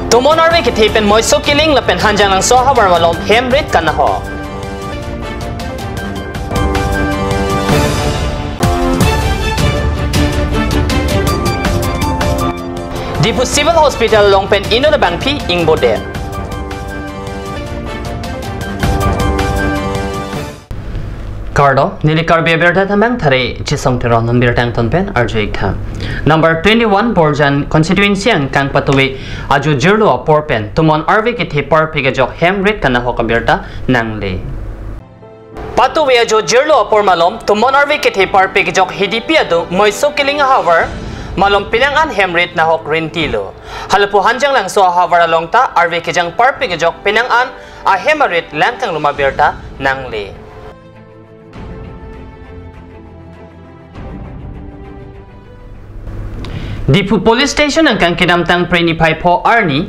Tumon arwe ki thipen moiso killing lapen hanjang lang soha warmalom hemrit kanaho. Dipu Civil Hospital longpen ino na bangpi ingbode. Cardo nili karbe berda tamang thare chisong tero nambir tang tonpen arjek tham. Number 21 Borjan constituency ang kang patuwi aju jirlo porpen tumon arve ki thi par pigajok hemrit kana ho kabirta nangle. Patuwi aju jirlo pormalom tumon arve ki thi par pigajok hidipi adu moiso killing hour malom pinangan hemrit na hok rentilo. Halapu hanjang lang so hawara longta arve ki jang par pigajok pinangan a hemarit langkang lumabirta nangle. Dipu Police Station ang kang kinamtang prenipay po Arnie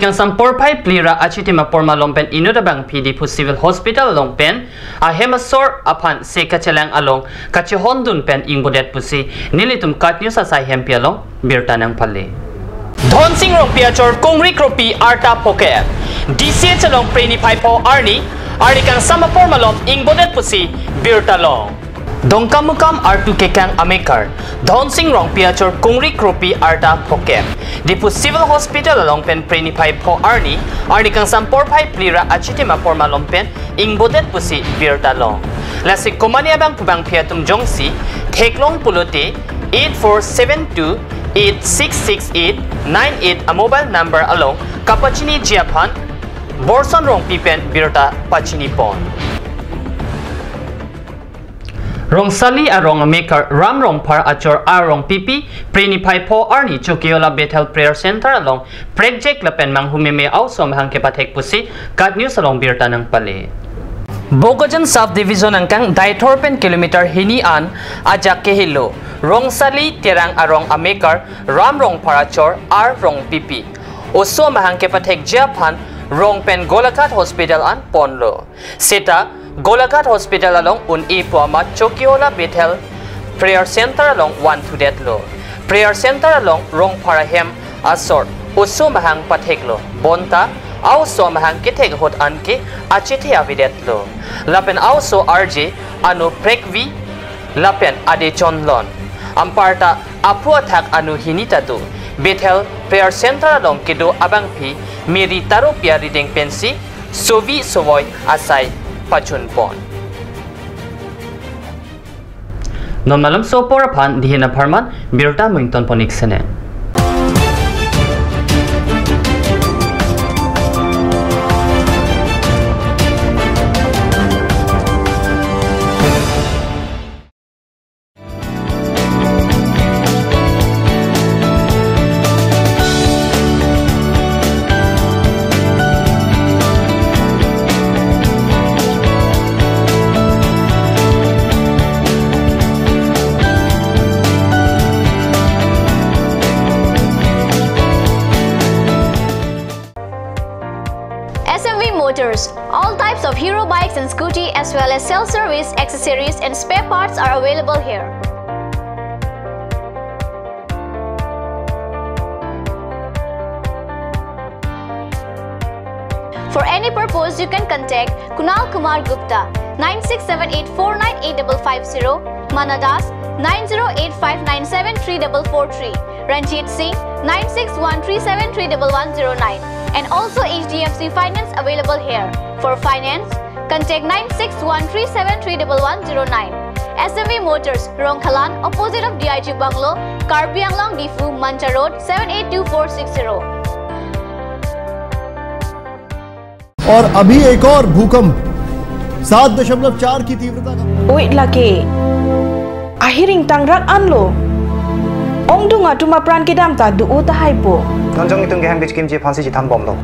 kang sampor pay plira achitima porma longpen inodabang Dipu Civil Hospital longpen a hemasor apan se kachalang along kachihondun pen ingbodet pusi nilitum katnyo sa say hempialong birta ng pali. Dhonsing ropia chor kongri kropi arta poke DCH along prenipay po Arnie kang samapor malom ingbodet pusi birta long. Dongkamukam artu kekang amekar Dhonsing rong piachor kungri kropi arta pokem Dipu Civil Hospital longpen prenipay po Arnie kang sampor pay plira achitima porma longpen ingbodet pusi birta long lasik komania bang pubang piatum jongsi theklong pulote 8472-8668-98 a mobile number along kapachini jiapan borson rong pipen birta pachini pon. Rong sali arong maker ram rong par achor arong pipi prenipay po Arnie Chukiola Bethel Prayer Center along project lapen mang humime awsom hangke patek pusi kat news along birta ng pali. Bogojan subdivision ang kang daitorpen kilometer hinian ajak kehilo rong sali tirang arong maker ram rong par achor rong pipi oso mahangke patek Japan rong pen Golakat Hospital an ponlo seta Golakat Hospital along ipo ama Chokiola Bethel Prayer Center along 1 to that lo. Prayer Center along rong parahem asor uso mahang patheklo. Bonta also mahang kitek hot anke achite avidet lo. Lapen also RJ anu prekvi lapen ade chonlon. Amparta apu athak anu hinita tu. Bethel Prayer Center along kido abangpi miri taropia reading pensi sovi sovoy asai pachun pon. Non malam so porapan dihina parman birta mington ponik sene. Motors. All types of Hero bikes and scooty as well as self-service, accessories and spare parts are available here. For any purpose, you can contact Kunal Kumar Gupta 9678498550, Manadas 9085973443, Ranjit Singh 9613731109, and also HDFC Finance available here. For finance, contact 9613731109. SMV Motors, Rongkhalan, opposite of DIG Bungalow, Karbi Anglong Difu, Mancha Road, 782460. और अभी एक और भूकंप 7.4 की तीव्रता का Wait lagi. Ahiring tangrak anlo. Ong dunga tuma pran kedam ta du uta haipo. Tonjong itong gehang bitch kimchi phansi jitam bomlo.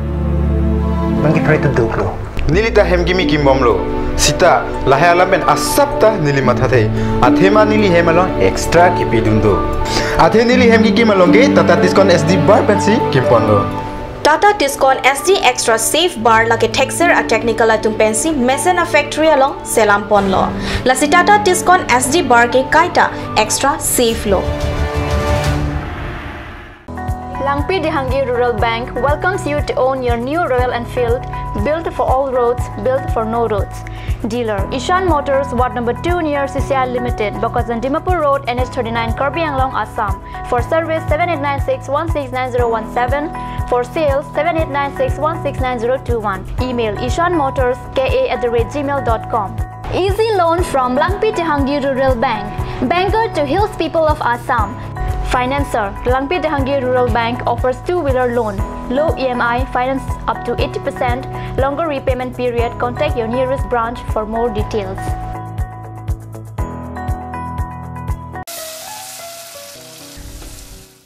Bangki pray to duklo. Nilita hemgimi kimbomlo. Sita lahayala ben asapta nili mathate. Athema nili hemalon extra kipidungdo. Athe nili hemgi kimalonge Tata Tiscon SD bar pensi kimponlo. Tata Tiscon SD Extra Safe Bar lagi texture a technical atum pensi Mesena Factory along Selampon lo. Lasi Tata Tiscon SD Bar ke kaita extra safe lo. Langpi Dehangi Rural Bank welcomes you to own your new Royal Enfield, built for all roads, built for no roads. Dealer Ishan Motors, Ward number 2 near CCI Limited, Bokazan Dimapur Road, NH39, Karbi Anglong, Assam. For service 7896169017. For sales 7896169021. Email ishanmotors.ka@gmail.com. Easy loan from Langpi Dehangi Rural Bank. Banker to Hills people of Assam. Financer Langpi Dehangi Rural Bank offers two-wheeler loan. Low EMI, finance up to 80%, longer repayment period. Contact your nearest branch for more details.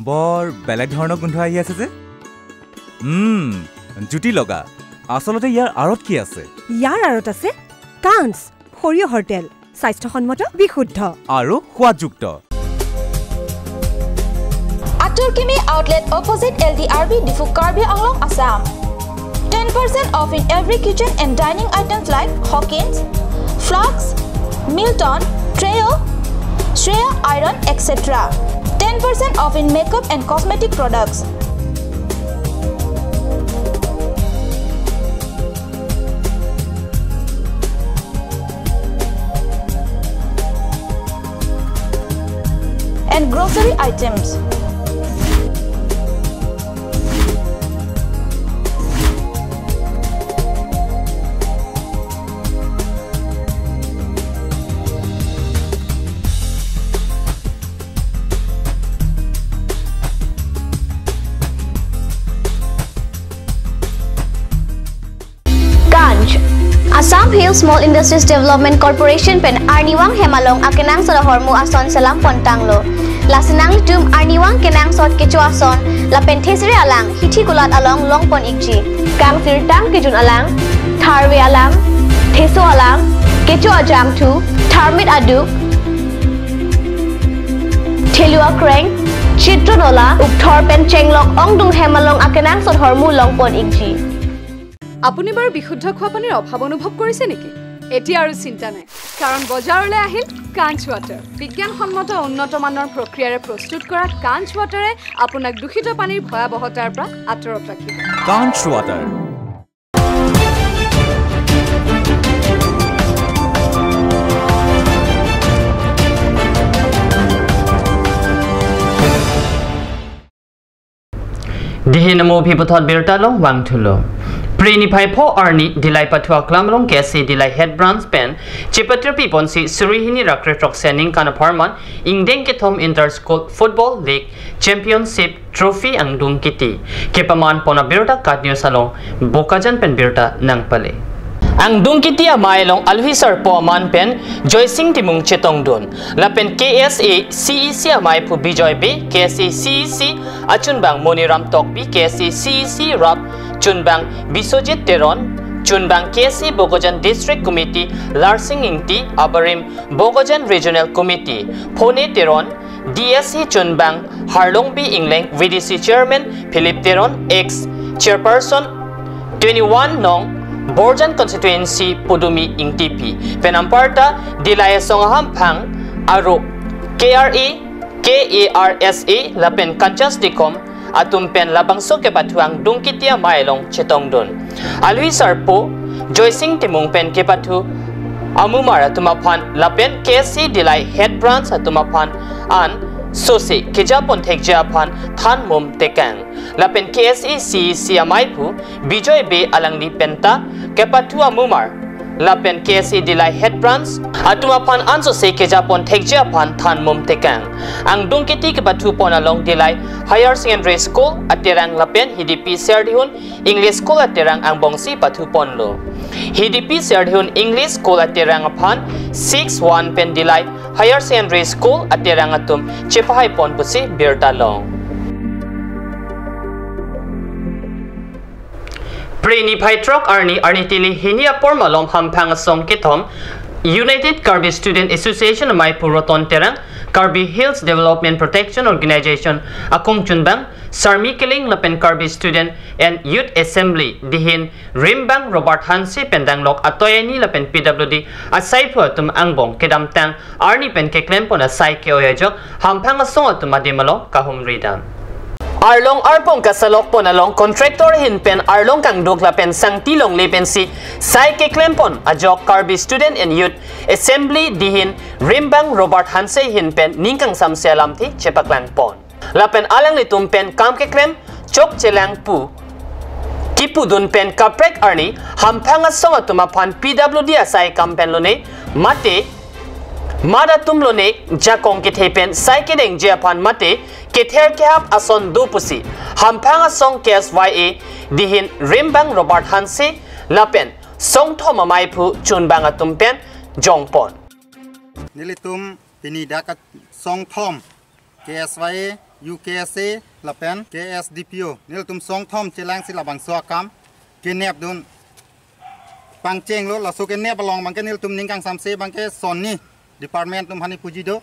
বৰ বেলেগ ধৰণৰ গোন্ধ আহি আছে যে জুটি লগা আসলতে ইয়াৰ আৰত কি আছে ইয়াৰ আৰত আছে কাঞ্চ সৰিয়হৰ তেল স্বাস্থ্যসন্মত বিশুদ্ধ আৰু সোৱাদযুক্ত Aturkimi outlet opposite LDRB Difu Karbi Anglong, Assam. 10% off in every kitchen and dining items like Hawkins, Flux, Milton, Treo, Shreya Iron, etc. 10% off in makeup and cosmetic products. And grocery items. Assam Hills Small Industries Development Corporation pen Arniwang Hemalong akenang sa hormu ason selam pontanglo. Lasinang tum Arniwang kenang sot kecu ason la penthesri alang hithi kulat along longpon ikji. Kang sirtang kijun alang, tharwe alang, theso alang, kecu ajam tu, tharmit aduk, thelua kreng, chitronola, ukthor pen chenglok ongdung Hemalong akenang sot hormu longpon ikji. আপুনি বাৰু বিশুদ্ধ খোৱা পানীৰ অভাৱ অনুভৱ কৰিছে নেকি এতিয়া আৰু চিন্তা নাই কাৰণ বজাৰলৈ আহিল কাঞ্চ ৱাটাৰ বিজ্ঞানসন্মত উন্নত মানৰ প্ৰক্ৰিয়াৰে প্ৰস্তুত কৰা কাঞ্চ ৱাটাৰে আপোনাক দূষিত পানীৰ ভয়াৱহতাৰ পৰা আঁতৰত ৰাখিব কাঞ্চ water Dihinamo Pipotot Birtalong Wangtulo. Prinipay po Arni Dilay Patua Klamlong Kesi Dilay Head Brands Pen Chipatri Pipon si Surihini Rakretok Sening Kanaparman Ingdeng Kitom Inter-School Football League Championship Trophy ang Dungkiti Kipaman po na Birta Kat News Salong Bokajan Pen Birta Nang Pali Ang Dungkiti Amailong Alhisar po aman pen Joycing Timung Chetong Dun Lapen KSA CEC Amay po Bijoy B KSA CEC Achunbang Moniram Tokbi KSA CEC Rap Chunbang Bisojit Teron Chunbang KSA Bogojan District Committee Larsing Ingti Abarim Bogojan Regional Committee Pone Teron DSC Chunbang Harlong B Ingleng VDC Chairman Philip Teron ex Chairperson 21 Nong Borjan Constituency Pudumi Ingtipi Penamparta Dilaya Songahampang Aro KRA KARSA Lapen Kanchas Dikom Atumpen labangso ke batuang Dungkitia Mailong Chetongdon Alwi Sarpo Joycing Timung pen ke batu Amumara tumapan Lapen KSC Dilay Head Brands Atumapan An Sosi Kijapon Tekjapan Than Mum Tekang Lapen KSE CEC Amaipu Bijoy Be Alangni Penta Kepatu Amumar Lapen KSE Dilay Head Brands Atumapan Anso Se Kijapon Tekjapan Than Mum Tekang Ang Dungkiti Kebatu Pon Along Dilay Higher Secondary School Atirang Lapen HDP Serdihun English School Atirang Ang Bongsi Patu Ponlo HDP Serdihun English School Atirang Apan 6-1 Pen Dilay Higher Secondary School Atirang Atum Chipahay Pon Pusi Birtalong Prinipay Trok Arni Tili Hinia Pormalom Hampang Song Kitom United Karbi Student Association of Maipuroton Terang Karbi Hills Development Protection Organization Akong Chunbang Sarmi Kiling Lapen Karbi Student and Youth Assembly Dihin Rimbang Robert Hansi Pendanglok Atoyani Lapen PWD Asai Puatum Angbong Kedamtang Arni Pen Keklempon Asai Keoyajok Hampang Song Atumadimalo Kahum Ridam Arlong arpong kasalok pon along contractor hin pen arlong kang dukla pen sangti long le pen si sai ke klempon ajok Karbi Student and Youth Assembly dihin Rimbang Robert Hanse hin pen ningkang samselam thi chepaklang pon lapen alang ni tum pen kam ke klem chok chelang pu kipu dun pen kaprek arni hamphanga songa tuma phan PWD asai kampen lone mate Mada tumlone jakong ke thepen sai ke deng japan mate ke ther ke hap ason do pusi hamphanga song KSYA dihin Rimbang Robert Hanse lapen song thoma mai phu chunbanga tumpen jongpon nilitum pini dakat song thom KSYA UKSA lapen KSDPO nilitum song thom chelang silabang swakam kenep dun pangcheng lo la so ke nep balong bangke nilitum ningkang samse bangke sonni department tum hani puji do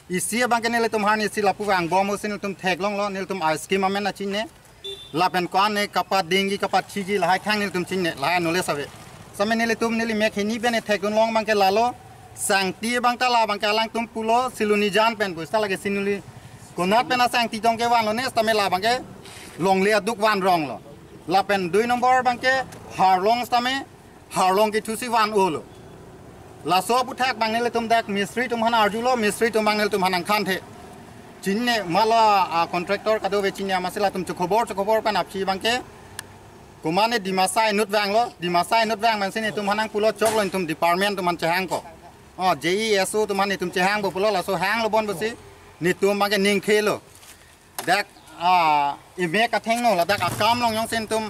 isi bangke nile tum hani silapu ang bomo sin tum theklong lo nil tum ice cream amen achine lapen kwan ne kapat dingi kapat chiji lahai khang nil tum chinne lahai nole sabe samen nile tum nili mekhini bene thekun long bangke lalo sangti bangta la bangke alang tum pulo siluni jan pen busta lage sinuli konat pena sangti jongke wan lo ne stame la bangke long le duk wan rong lo lapen 2 number bangke harlong stame harlong ke thusi wan olo la so puthak bang nele tum dak mystery tum hana arjulo mystery tum bang nele tum hanang khan the chinne mala contractor kado ve chinne masela tum chokobor pan apchi bangke kumane dimasai nut wang lo dimasai nut wang man sine tum hanang pulo chok lo tum department tum man chehang ko JESO tum han tum chehang bo pulo la so hang lo bon basi ni tum bangke ning khelo dak ime ka theng no la dak akam long yong sen tum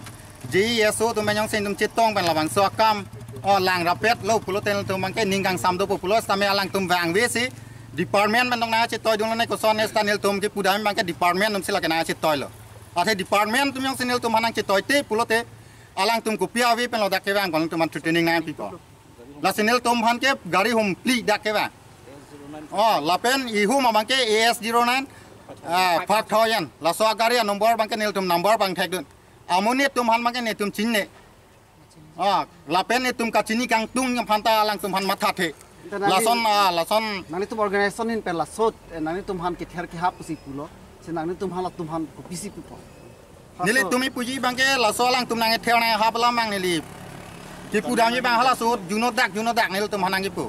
JESO tum man yong sen tum chitong pan la bang so akam lang rapet lo pulo tel tum bangke ninggang sam do pulo same alang tum wang we si department man dong na che toy dung ne ko son stanel tum ke pudam bangke department tum sila kana che toy lo athe department tum yong senel tum hanang che toy te pulo te alang tum ko pia we pen lo dak ke wang kon tum man training nine people la senel tum han ke gari hum pli dak ke wang la pen I hu ma bangke AS09 5,000 la so gari number bangke nel tum number bang thek dun amone tum han bangke ne tum chinne lapen ni tum kacini kang tung yang phanta lang tum han matha the lason nani tum organization in pen lasot nani tum han ke ther ke hap si pulo se nani tum han ko pisi pupo nili tumi puji bangke laso lang tum nang theu na hap lam mang nili ki pudam ye bang hala so juno dak nil tum hanang ipu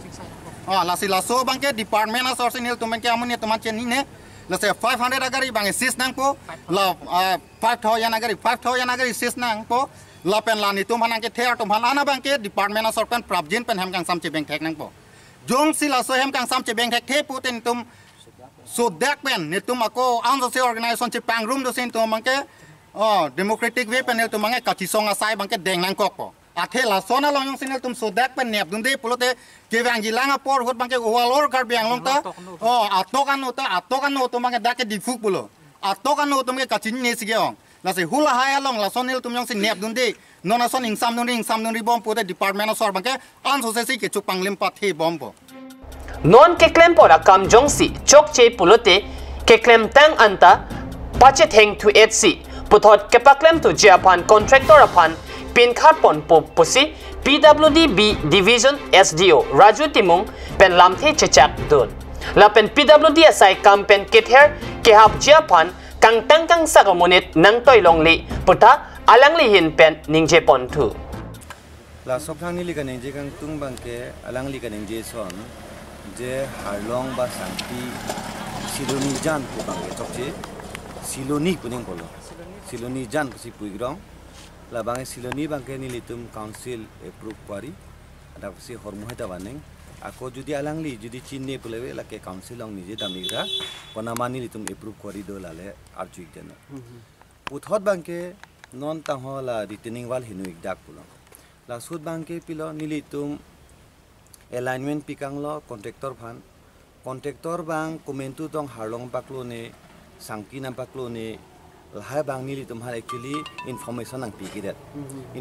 lasi laso bangke department asor nil tum ke amune tum chen ni ne la se 500 agari bang sis nang po la 5,000 agari sis nang po lapen lani tum hanang ke ther tum hanana bangke department asor pen prabjin pen hem kang sam che beng thek nang po jong sila so hem kang sam che beng thek the pu ten tum so dak pen ni tum ako ang so organization che pang room do sen tum bangke democratic way pen tum mangai kachi song asai bangke deng nang kok po athe la sona long yong sinel tum so dak pen nep dun de pulote ke wang jilang apor hot bangke walor kar biang long ta atokan no tum bangke dak ke difuk pulo atokan no tum ke kachin ne sigeong la se hula haya long la sonel tum yong sin nep dun de nona son ing sam dun ri bom pu de department of sor bangke an so se ke chupang lim pa the bom po non ke klem pora kam jong si chok che pulote ke klem tang anta pache theng to 8c puthot ke paklem to japan contractor apan pin khat pon pusi PWD B division SDO Raju Timung pen lamthe chechak dun la pen PWD asai kampen kether ke hap japan kang tang kang sagamonit nang toy longli puta alangli hin pen ningje pon thu la sokhang ni li kan ningje kang tung bangke alangli kan ningje son je harlong ba sangti siloni jan pu bangke chokje siloni puning bolo siloni jan pusi puigrong la bangke siloni bangke ni litum council approve kwari ada pusi hormuheta baneng ako judi alangli judi chinne pulewe la ke council ong nije damigra konamani litum approve kwari do lale arjuik dena puthot bangke non tahola returning wal hinuik dak pulo la sud bangke pilo nilitum alignment pikang lo contractor bang komentu tong harlong paklo ne sangki nam paklo ne lahai bang nilitum har actually information ang pikidat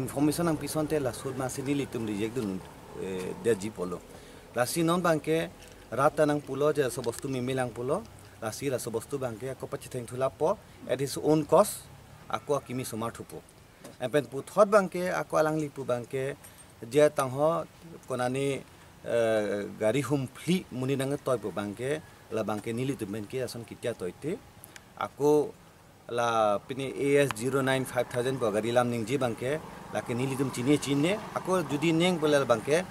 information ang pisonte la sud ma nilitum reject dun deji polo la sinon bangke rata nang pulo je sobostu mimilang pulo la sira sobostu bangke ako pachitheng thula po at his own cost ako akimi somarthupo empen puthot bangke ako alangli pu bangke je tangho konani gari hum fli muni nang toy po bangke la bangke nili tu benke ason kitya toyte ako la pini AS 095,000 po gari lam ning ji bangke la ke nili tum chine ako judi neng polal bangke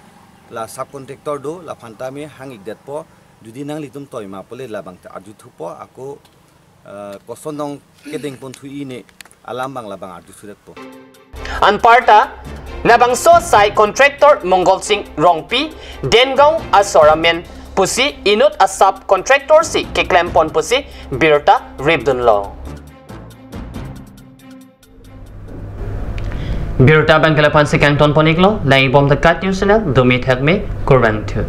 la subcontractor do la phanta me hangik det po judi nang litum toy ma pole la bangte aju thu po ako kosondong kedeng pon thui ne alam bang la bang aju suret po an parta labang so sai contractor Mongol Singh Rongpi Dengong Asoramen pusi inut a subcontractor si keklempon pusi Birta Ribdunlo Birta bangkalapan si Kangton Poniklo lai bom the cut news channel dumit hekme kurban thu